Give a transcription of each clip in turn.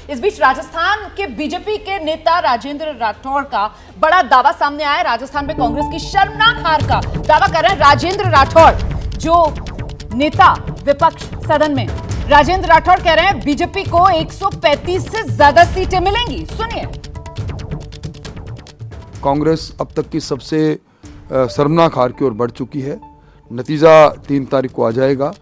इस बीच राजस्थान के बीजेपी के नेता राजेंद्र राठौड़ का बड़ा दावा सामने आया। राजस्थान में कांग्रेस की शर्मनाक हार का दावा कर रहे हैं राजेंद्र राठौड़, जो नेता विपक्ष सदन में। राजेंद्र राठौड़ कह रहे हैं बीजेपी को 135 से ज्यादा सीटें मिलेंगी। सुनिए। कांग्रेस अब तक की सबसे शर्मनाक हार की ओर बढ़ चुकी है। नतीजा 3 तारीख को आ जाएगा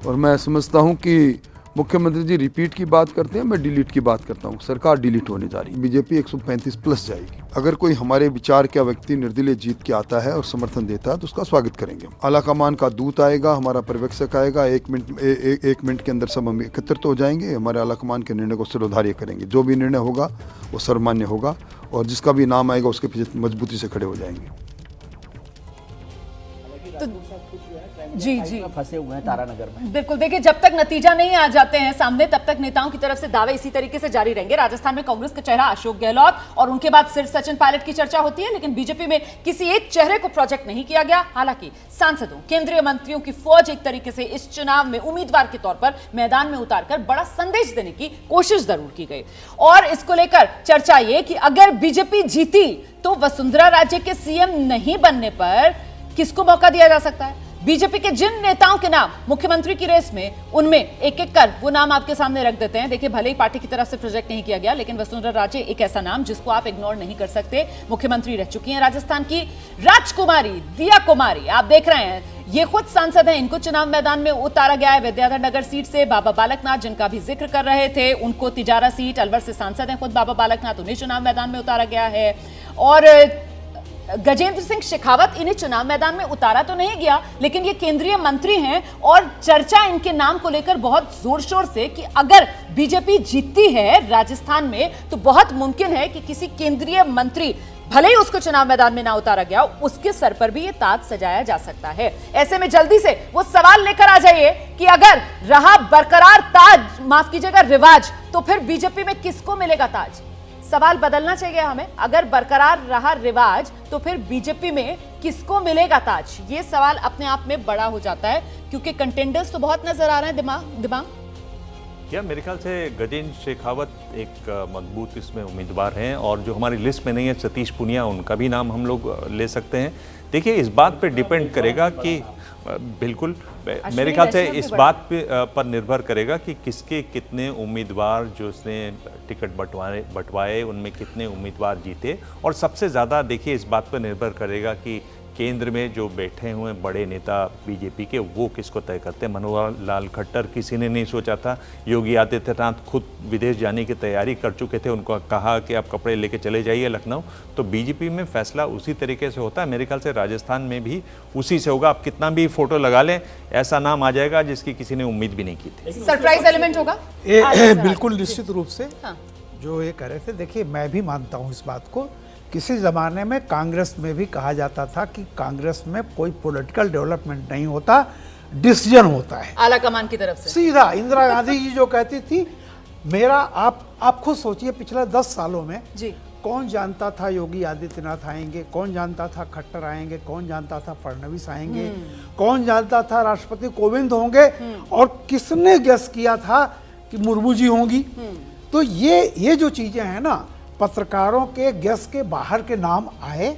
और मैं समझता हूं कि मुख्यमंत्री जी रिपीट की बात करते हैं, मैं डिलीट की बात करता हूं। सरकार डिलीट होने जा रही है। बीजेपी 135 प्लस जाएगी। अगर कोई हमारे विचार का व्यक्ति निर्दलीय जीत के आता है और समर्थन देता है तो उसका स्वागत करेंगे। आलाकमान का दूत आएगा, हमारा पर्यवेक्षक आएगा, एक मिनट के अंदर सब हम एकत्रित हो जाएंगे। हमारे आलाकमान के निर्णय को सिरोधार्य करेंगे। जो भी निर्णय होगा वो सर्वमान्य होगा और जिसका भी नाम आएगा उसके पीछे मजबूती से खड़े हो जाएंगे। जी जी फंसे हुए हैं तारानगर में। बिल्कुल, देखिए जब तक नतीजा नहीं आ जाते हैं सामने तब तक नेताओं की तरफ से दावे इसी तरीके से जारी रहेंगे। राजस्थान में कांग्रेस का चेहरा अशोक गहलोत और उनके बाद सिर्फ सचिन पायलट की चर्चा होती है, लेकिन बीजेपी में किसी एक चेहरे को प्रोजेक्ट नहीं किया गया। हालांकि सांसदों, केंद्रीय मंत्रियों की फौज एक तरीके से इस चुनाव में उम्मीदवार के तौर पर मैदान में उतारकर बड़ा संदेश देने की कोशिश जरूर की गई। और इसको लेकर चर्चा ये कि अगर बीजेपी जीती तो वसुंधरा राजे के सीएम नहीं बनने पर किसको मौका दिया जा सकता है। बीजेपी के जिन नेताओं के नाम मुख्यमंत्री की रेस में, उनमें एक एक कर वो नाम आपके सामने रख देते हैं। देखिए, भले ही पार्टी की तरफ से प्रोजेक्ट नहीं किया गया, लेकिन वसुंधरा राजे एक ऐसा नाम जिसको आप इग्नोर नहीं कर सकते। मुख्यमंत्री रह चुकी हैं राजस्थान की राजकुमारी दिया कुमारी। आप देख रहे हैं ये खुद सांसद हैं, इनको चुनाव मैदान में उतारा गया है। विद्याधर नगर सीट से बाबा बालकनाथ, जिनका भी जिक्र कर रहे थे, उनको तिजारा सीट, अलवर से सांसद हैं खुद बाबा बालकनाथ, उन्हें चुनाव मैदान में उतारा गया है। और गजेंद्र सिंह शेखावत, इन्हें चुनाव मैदान में उतारा तो नहीं गया, लेकिन ये केंद्रीय मंत्री हैं और चर्चा इनके नाम को लेकर बहुत जोर शोर से कि अगर बीजेपी जीतती है राजस्थान में तो बहुत मुमकिन है कि किसी केंद्रीय मंत्री, भले ही उसको चुनाव मैदान में ना उतारा गया, उसके सर पर भी ये ताज सजाया जा सकता है। ऐसे में जल्दी से वो सवाल लेकर आ जाइए कि अगर रहा बरकरार ताज, माफ कीजिएगा रिवाज, तो फिर बीजेपी में किसको मिलेगा ताज। सवाल बदलना चाहिए हमें। अगर बरकरार रहा रिवाज तो फिर बीजेपी में किसको मिलेगा ताज। ये सवाल अपने आप में बड़ा हो जाता है क्योंकि कंटेंडर्स तो बहुत नजर आ रहे हैं दिमाग। क्या मेरे ख्याल से गजेंद्र शेखावत एक मजबूत इसमें उम्मीदवार हैं और जो हमारी लिस्ट में नहीं है सतीश पुनिया, उनका भी नाम हम लोग ले सकते हैं। देखिए, इस बात पे डिपेंड करेगा कि बिल्कुल मेरे ख्याल से इस बात पर निर्भर करेगा कि किसके कितने उम्मीदवार जो उसने टिकट बंटवाए उनमें कितने उम्मीदवार जीते। और सबसे ज़्यादा देखिए इस बात पर निर्भर करेगा कि केंद्र में जो बैठे हुए बड़े नेता बीजेपी के, वो किसको तय करते हैं। मनोहर लाल खट्टर किसी ने नहीं सोचा था। योगी आदित्यनाथ खुद विदेश जाने की तैयारी कर चुके थे, उनको कहा कि आप कपड़े लेके चले जाइए लखनऊ। तो बीजेपी में फैसला उसी तरीके से होता है। मेरे ख्याल से राजस्थान में भी उसी से होगा। आप कितना भी फोटो लगा लें, ऐसा नाम आ जाएगा जिसकी किसी ने उम्मीद भी नहीं की थी। सरप्राइज एलिमेंट होगा बिल्कुल निश्चित रूप से। जो ये कह रहे थे, देखिए मैं भी मानता हूँ इस बात को। किसी ज़माने में कांग्रेस में भी कहा जाता था कि कांग्रेस में कोई पॉलिटिकल डेवलपमेंट नहीं होता, डिसीजन होता है आला कमान की तरफ से सीधा। इंदिरा गांधी जी जो कहती थी, मेरा आप खुद सोचिए पिछले 10 सालों में जी कौन जानता था योगी आदित्यनाथ आएंगे, कौन जानता था खट्टर आएंगे, कौन जानता था फडणवीस आएंगे, कौन जानता था राष्ट्रपति कोविंद होंगे, और किसने गेस किया था कि मुर्मू जी होंगी। तो ये जो चीजें हैं ना, पत्रकारों के गेस के बाहर के नाम आए।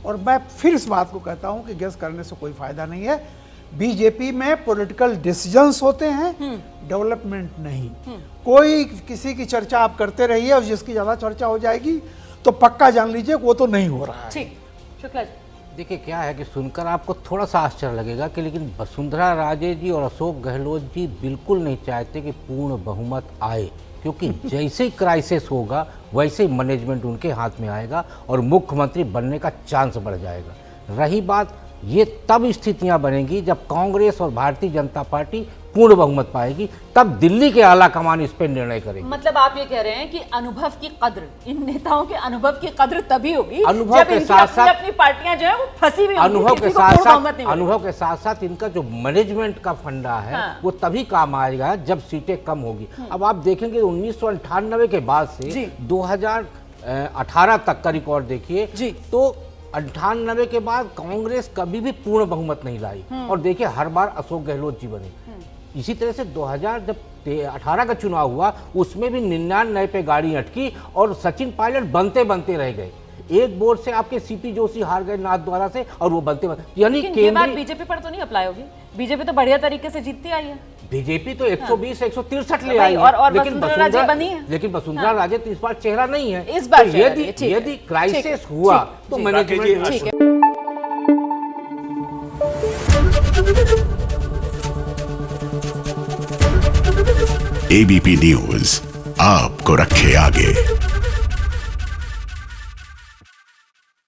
और मैं फिर इस बात को कहता हूं कि गेस करने से कोई फायदा नहीं है। बीजेपी में पॉलिटिकल डिसीजंस होते हैं, डेवलपमेंट नहीं। कोई किसी की चर्चा आप करते रहिए और जिसकी ज्यादा चर्चा हो जाएगी तो पक्का जान लीजिए वो तो नहीं हो रहा है। ठीक, शुक्ला जी। देखिए, क्या है कि सुनकर आपको थोड़ा सा आश्चर्य लगेगा कि लेकिन वसुंधरा राजे जी और अशोक गहलोत जी बिल्कुल नहीं चाहते कि पूर्ण बहुमत आए, क्योंकि जैसे ही क्राइसिस होगा वैसे ही मैनेजमेंट उनके हाथ में आएगा और मुख्यमंत्री बनने का चांस बढ़ जाएगा। रही बात, ये तब स्थितियां बनेंगी जब कांग्रेस और भारतीय जनता पार्टी पूर्ण बहुमत पाएगी, तब दिल्ली के आला कमान इस पर निर्णय करेगी। मतलब आप ये कह रहे हैं कि अनुभव की कद्र, इन नेताओं के अनुभव की कद्र तभी होगी अनुभव जब के इनकी साथ साथ अपनी पार्टियां जो है वो फंसी हुई होंगी, अनुभव के किसी को साथ पूर्ण बहुमत साथ नहीं मिलेगा। अनुभव के साथ साथ इनका जो मैनेजमेंट का फंडा है वो तभी काम आएगा जब सीटें कम होगी। अब आप देखेंगे 1998 के बाद से 2018 तक का रिकॉर्ड देखिए, तो 98 के बाद कांग्रेस कभी भी पूर्ण बहुमत नहीं लाई और देखिए हर बार अशोक गहलोत जी बने। इसी तरह से 2000 जब 2018 का चुनाव हुआ, उसमें भी 99 पे गाड़ी अटकी और सचिन पायलट बनते बनते रह गए। एक वोट से आपके सीपी जोशी हार गए नाथद्वारा से, और वो बनते यानी ये बात बीजेपी पर तो नहीं अप्लाई होगी। बीजेपी तो बढ़िया तरीके से जीतती आई है। बीजेपी तो 120 163 ले भाई, आई है, और वसुंधरा राजे बनी है। लेकिन वसुंधरा राजे तो इस बार चेहरा नहीं है। इस बार तो चेहरा नहीं है, ठीक है। यदि क्राइसिस हुआ तो मैनेजमेंट ठीक है। एबीपी न्यूज आपको रखे आगे।